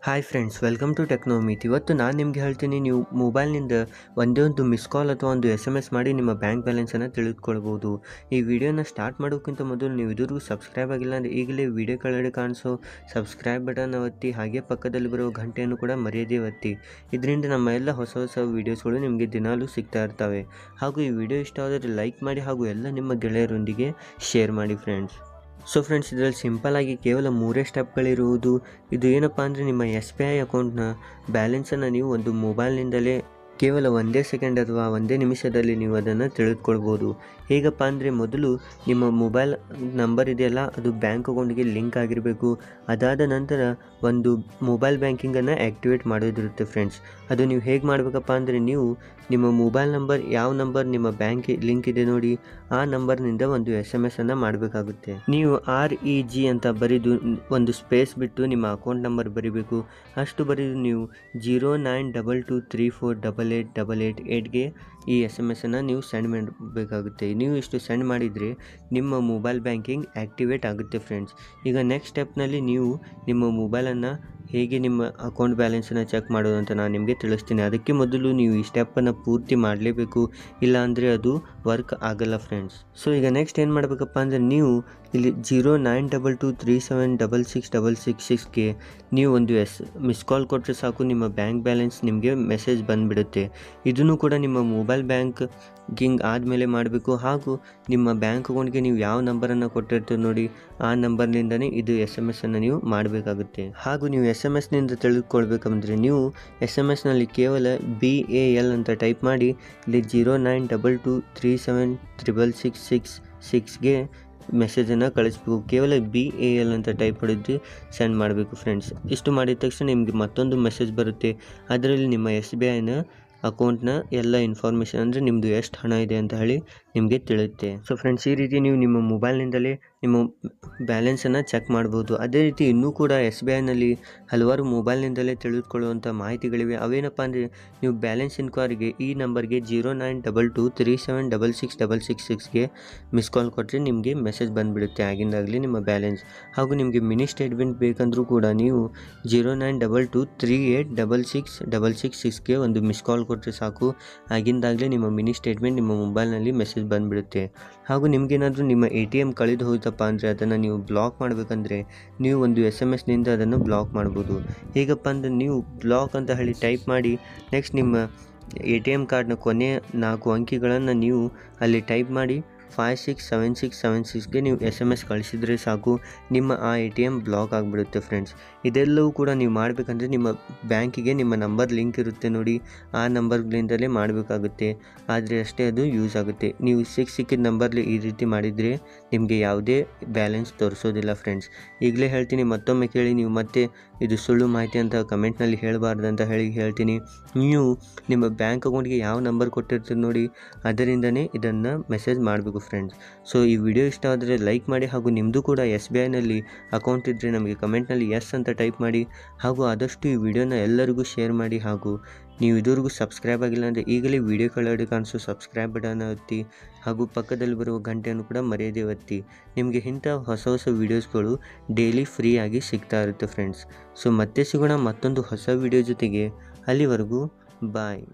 Hi friends, welcome to Technomeet. ಇವತ್ತು ನಾನು ನಿಮಗೆ ಹೇಳ್ತೀನಿ, ನೀವು ಮೊಬೈಲ್ನಿಂದ ಒಂದೇ ಒಂದು ಮಿಸ್ ಕಾಲ್ ಅಥವಾ ಒಂದು SMS ಮಾಡಿ ನಿಮ್ಮ ಬ್ಯಾಂಕ್ ಬ್ಯಾಲೆನ್ಸನ್ನು ತಿಳಿದುಕೊಳ್ಬೋದು. ಈ ವಿಡಿಯೋನ ಸ್ಟಾರ್ಟ್ ಮಾಡೋಕ್ಕಿಂತ ಮೊದಲು ನೀವು ಇದುವರೆಗೂ ಸಬ್ಸ್ಕ್ರೈಬ್ ಆಗಿಲ್ಲ ಅಂದರೆ ಈಗಲೇ ವಿಡಿಯೋ ಕೆಳಗಡೆ ಕಾಣಿಸೋ ಸಬ್ಸ್ಕ್ರೈಬ್ ಬಟನ್ ಒತ್ತಿ, ಹಾಗೆ ಪಕ್ಕದಲ್ಲಿ ಬರೋ ಗಂಟೆಯನ್ನು ಕೂಡ ಮರೆಯದೇ ಒತ್ತಿ. ಇದರಿಂದ ನಮ್ಮ ಎಲ್ಲ ಹೊಸ ಹೊಸ ವೀಡಿಯೋಸ್ಗಳು ನಿಮಗೆ ದಿನಾಲೂ ಸಿಗ್ತಾ ಇರ್ತವೆ. ಹಾಗೂ ಈ ವಿಡಿಯೋ ಇಷ್ಟ ಆದರೆ ಲೈಕ್ ಮಾಡಿ ಹಾಗೂ ಎಲ್ಲ ನಿಮ್ಮ ಗೆಳೆಯರೊಂದಿಗೆ ಶೇರ್ ಮಾಡಿ ಫ್ರೆಂಡ್ಸ್. ಸೊ ಫ್ರೆಂಡ್ಸ್, ಇದರಲ್ಲಿ ಸಿಂಪಲ್ಲಾಗಿ ಕೇವಲ 3 ಸ್ಟೆಪ್ಗಳಿರುವುದು. ಇದು ಏನಪ್ಪ ಅಂದರೆ, ನಿಮ್ಮ SBI ಅಕೌಂಟ್ನ ಬ್ಯಾಲೆನ್ಸನ್ನು ನೀವು ಒಂದು ಮೊಬೈಲ್ನಿಂದಲೇ ಕೇವಲ 1 ಸೆಕೆಂಡ್ ಅಥವಾ 1 ನಿಮಿಷದಲ್ಲಿ ನೀವು ಅದನ್ನು ತಿಳಿದುಕೊಳ್ಬೋದು. ಹೇಗಪ್ಪ ಅಂದರೆ, ಮೊದಲು ನಿಮ್ಮ ಮೊಬೈಲ್ ನಂಬರ್ ಇದೆಯಲ್ಲ, ಅದು ಬ್ಯಾಂಕ್ ಅಕೌಂಟ್ಗೆ ಲಿಂಕ್ ಆಗಿರಬೇಕು. ಅದಾದ ನಂತರ ಒಂದು ಮೊಬೈಲ್ ಬ್ಯಾಂಕಿಂಗನ್ನು ಆ್ಯಕ್ಟಿವೇಟ್ ಮಾಡೋದಿರುತ್ತೆ ಫ್ರೆಂಡ್ಸ್. ಅದು ನೀವು ಹೇಗೆ ಮಾಡಬೇಕಪ್ಪ ಅಂದರೆ, ನೀವು ನಿಮ್ಮ ಮೊಬೈಲ್ ನಂಬರ್ ಯಾವ ನಂಬರ್ ನಿಮ್ಮ ಬ್ಯಾಂಕ್ ಲಿಂಕ್ ಇದೆ ನೋಡಿ, ಆ ನಂಬರ್ನಿಂದ ಒಂದು SMS ಅನ್ನು ಮಾಡಬೇಕಾಗುತ್ತೆ. ನೀವು REG ಅಂತ ಬರೆದು ಒಂದು ಸ್ಪೇಸ್ ಬಿಟ್ಟು ನಿಮ್ಮ ಅಕೌಂಟ್ ನಂಬರ್ ಬರೀಬೇಕು. ಅಷ್ಟು ಬರೆದು ನೀವು 0922348888ಗೆ ಈ SMS ಅನ್ನು ನೀವು ಸೆಂಡ್ ಮಾಡಬೇಕಾಗುತ್ತೆ. ನೀವು ಇಷ್ಟು ಸೆಂಡ್ ಮಾಡಿದರೆ ನಿಮ್ಮ ಮೊಬೈಲ್ ಬ್ಯಾಂಕಿಂಗ್ ಆ್ಯಕ್ಟಿವೇಟ್ ಆಗುತ್ತೆ ಫ್ರೆಂಡ್ಸ್. ಈಗ ನೆಕ್ಸ್ಟ್ ಸ್ಟೆಪ್ನಲ್ಲಿ ನೀವು ನಿಮ್ಮ ಮೊಬೈಲನ್ನು ಹೇಗೆ ನಿಮ್ಮ ಅಕೌಂಟ್ ಬ್ಯಾಲೆನ್ಸನ್ನು ಚೆಕ್ ಮಾಡೋದು ಅಂತ ನಾನು ನಿಮಗೆ ತಿಳಿಸ್ತೀನಿ. ಅದಕ್ಕೆ ಮೊದಲು ನೀವು ಈ ಸ್ಟೆಪ್ಪನ್ನು ಪೂರ್ತಿ ಮಾಡಲೇಬೇಕು, ಇಲ್ಲ ಅಂದರೆ ಅದು ವರ್ಕ್ ಆಗಲ್ಲ ಫ್ರೆಂಡ್ಸ್. ಸೊ ಈಗ ನೆಕ್ಸ್ಟ್ ಏನು ಮಾಡಬೇಕಪ್ಪ ಅಂದರೆ, ನೀವು ಇಲ್ಲಿ 0922376666ಗೆ ನೀವು ಒಂದು ಮಿಸ್ ಕಾಲ್ ಕೊಟ್ಟರೆ ಸಾಕು, ನಿಮ್ಮ ಬ್ಯಾಂಕ್ ಬ್ಯಾಲೆನ್ಸ್ ನಿಮಗೆ ಮೆಸೇಜ್ ಬಂದುಬಿಡುತ್ತೆ. ಇದನ್ನು ಕೂಡ ನಿಮ್ಮ ಮೊಬೈಲ್ ಬ್ಯಾಂಕಿಂಗ್ ಆದಮೇಲೆ ಮಾಡಬೇಕು. ಹಾಗೂ ನಿಮ್ಮ ಬ್ಯಾಂಕ್ ಅಕೌಂಟ್ಗೆ ನೀವು ಯಾವ ನಂಬರನ್ನು ಕೊಟ್ಟಿರ್ತೀರಿ ನೋಡಿ, ಆ ನಂಬರ್ನಿಂದನೇ ಇದು SMS ಅನ್ನು ನೀವು ಮಾಡಬೇಕಾಗುತ್ತೆ. ಹಾಗೂ ನೀವು SMS ನಿಂದ ತಿಳಿದುಕೊಳ್ಬೇಕಂದ್ರೆ, ನೀವು SMS ನಲ್ಲಿ ಕೇವಲ BAL ಅಂತ ಟೈಪ್ ಮಾಡಿ ಇಲ್ಲಿ 0922376666ಗೆ ಮೆಸೇಜನ್ನು ಕಳಿಸ್ಬೇಕು. ಕೇವಲ BAL ಅಂತ ಟೈಪ್ ಮಾಡಿದ್ದು ಸೆಂಡ್ ಮಾಡಬೇಕು ಫ್ರೆಂಡ್ಸ್. ಇಷ್ಟು ಮಾಡಿದ ತಕ್ಷಣ ನಿಮಗೆ ಮತ್ತೊಂದು ಮೆಸೇಜ್ ಬರುತ್ತೆ. ಅದರಲ್ಲಿ ನಿಮ್ಮ SBIನ ಅಕೌಂಟ್ನ ಎಲ್ಲ ಇನ್ಫಾರ್ಮೇಷನ್, ಅಂದರೆ ನಿಮ್ಮದು ಎಷ್ಟು ಹಣ ಇದೆ ಅಂತ ಹೇಳಿ ನಿಮಗೆ ತಿಳಿಯುತ್ತೆ. ಸೊ ಫ್ರೆಂಡ್ಸ್, ಈ ರೀತಿ ನೀವು ನಿಮ್ಮ ಮೊಬೈಲ್ನಿಂದಲೇ ನಿಮ್ಮ ಬ್ಯಾಲೆನ್ಸನ್ನು ಚೆಕ್ ಮಾಡ್ಬೋದು. ಅದೇ ರೀತಿ ಇನ್ನೂ ಕೂಡ SBIನಲ್ಲಿ ಹಲವಾರು ಮೊಬೈಲ್ನಿಂದಲೇ ತಿಳಿದುಕೊಳ್ಳುವಂಥ ಮಾಹಿತಿಗಳಿವೆ. ಅವೇನಪ್ಪ ಅಂದರೆ, ನೀವು ಬ್ಯಾಲೆನ್ಸ್ ಇನ್ಕ್ವೈರಿಗೆ ಈ ನಂಬರ್ಗೆ 0922376666ಗೆ ಮಿಸ್ ಕಾಲ್ ಕೊಟ್ಟರೆ ನಿಮಗೆ ಮೆಸೇಜ್ ಬಂದುಬಿಡುತ್ತೆ ಆಗಿಂದಾಗಲೇ ನಿಮ್ಮ ಬ್ಯಾಲೆನ್ಸ್. ಹಾಗೂ ನಿಮಗೆ ಮಿನಿ ಸ್ಟೇಟ್ಮೆಂಟ್ ಬೇಕಂದರೂ ಕೂಡ ನೀವು 0922386666ಗೆ ಒಂದು ಮಿಸ್ ಕಾಲ್ ಕೊಟ್ಟರೆ ಸಾಕು, ಆಗಿಂದಾಗಲೇ ನಿಮ್ಮ ಮಿನಿ ಸ್ಟೇಟ್ಮೆಂಟ್ ನಿಮ್ಮ ಮೊಬೈಲ್ನಲ್ಲಿ ಮೆಸೇಜ್ ಬಂದುಬಿಡುತ್ತೆ. ಹಾಗೂ ನಿಮಗೇನಾದರೂ ನಿಮ್ಮ ATM ಕಳೆದು ಹೋಯ್ತಪ್ಪ ಅಂದರೆ, ಅದನ್ನು ನೀವು ಬ್ಲಾಕ್ ಮಾಡಬೇಕಂದ್ರೆ ನೀವು ಒಂದು SMS ನಿಂದ ಅದನ್ನು ಬ್ಲಾಕ್ ಮಾಡ್ಬೋದು. ಹೇಗಪ್ಪ ಅಂದರೆ, ನೀವು ಬ್ಲಾಕ್ ಅಂತ ಹೇಳಿ ಟೈಪ್ ಮಾಡಿ ನೆಕ್ಸ್ಟ್ ನಿಮ್ಮ ATM ಕಾರ್ಡ್ನ ಕೊನೆಯ 4 ಅಂಕಿಗಳನ್ನು ನೀವು ಅಲ್ಲಿ ಟೈಪ್ ಮಾಡಿ 567676ಗೆ ನೀವು SMS ಕಳಿಸಿದರೆ ಸಾಕು, ನಿಮ್ಮ ಆ ATM ಬ್ಲಾಕ್ ಆಗಿಬಿಡುತ್ತೆ ಫ್ರೆಂಡ್ಸ್. ಇದೆಲ್ಲವೂ ಕೂಡ ನೀವು ಮಾಡಬೇಕಂದ್ರೆ ನಿಮ್ಮ ಬ್ಯಾಂಕಿಗೆ ನಿಮ್ಮ ನಂಬರ್ ಲಿಂಕ್ ಇರುತ್ತೆ ನೋಡಿ, ಆ ನಂಬರ್ಗಳಿಂದಲೇ ಮಾಡಬೇಕಾಗುತ್ತೆ. ಆದರೆ ಅಷ್ಟೇ ಅದು ಯೂಸ್ ಆಗುತ್ತೆ. ನೀವು ಸಿಕ್ಕಿದ ನಂಬರ್ಲಿ ಈ ರೀತಿ ಮಾಡಿದರೆ ನಿಮಗೆ ಯಾವುದೇ ಬ್ಯಾಲೆನ್ಸ್ ತೋರಿಸೋದಿಲ್ಲ ಫ್ರೆಂಡ್ಸ್. ಈಗಲೇ ಹೇಳ್ತೀನಿ, ಮತ್ತೊಮ್ಮೆ ಕೇಳಿ. ನೀವು ಮತ್ತೆ ಇದು ಸುಳ್ಳು ಮಾಹಿತಿ ಅಂತ ಕಮೆಂಟ್ನಲ್ಲಿ ಹೇಳಬಾರ್ದು ಅಂತ ಹೇಳ್ತೀನಿ. ನೀವು ನಿಮ್ಮ ಬ್ಯಾಂಕ್ ಅಕೌಂಟ್ಗೆ ಯಾವ ನಂಬರ್ ಕೊಟ್ಟಿರ್ತೀರಿ ನೋಡಿ, ಅದರಿಂದನೇ ಇದನ್ನು ಮೆಸೇಜ್ ಮಾಡಬೇಕು ಫ್ರೆಂಡ್ಸ್. ಸೊ ಈ ವಿಡಿಯೋ ಇಷ್ಟ ಆದರೆ ಲೈಕ್ ಮಾಡಿ, ಹಾಗೂ ನಿಮ್ಮದು ಕೂಡ SBIನಲ್ಲಿ ಅಕೌಂಟ್ ಇದ್ದರೆ ನಮಗೆ ಕಮೆಂಟ್ನಲ್ಲಿ ಎಸ್ ಅಂತ ಟೈಪ್ ಮಾಡಿ. ಹಾಗೂ ಆದಷ್ಟು ಈ ವಿಡಿಯೋನ ಎಲ್ಲರಿಗೂ ಶೇರ್ ಮಾಡಿ. ಹಾಗೂ ನೀವು ಇದುವರೆಗೂ ಸಬ್ಸ್ಕ್ರೈಬ್ ಆಗಿಲ್ಲ ಅಂದರೆ ಈಗಲೇ ವಿಡಿಯೋ ಕೆಳಗಡೆ ಕಾಣಿಸೋ ಸಬ್ಸ್ಕ್ರೈಬ್ ಬಟನ್ ಒತ್ತಿ, ಹಾಗೂ ಪಕ್ಕದಲ್ಲಿ ಬರುವ ಗಂಟೆಯನ್ನು ಕೂಡ ಮರೆಯದೇ ಒತ್ತಿ. ನಿಮಗೆ ಇಂಥ ಹೊಸ ಹೊಸ ವೀಡಿಯೋಸ್ಗಳು ಡೈಲಿ ಫ್ರೀ ಆಗಿ ಸಿಗ್ತಾ ಇರುತ್ತೆ ಫ್ರೆಂಡ್ಸ್. ಸೊ ಮತ್ತೆ ಸಿಗೋಣ ಮತ್ತೊಂದು ಹೊಸ ವಿಡಿಯೋ ಜೊತೆಗೆ. ಅಲ್ಲಿವರೆಗೂ ಬಾಯ್.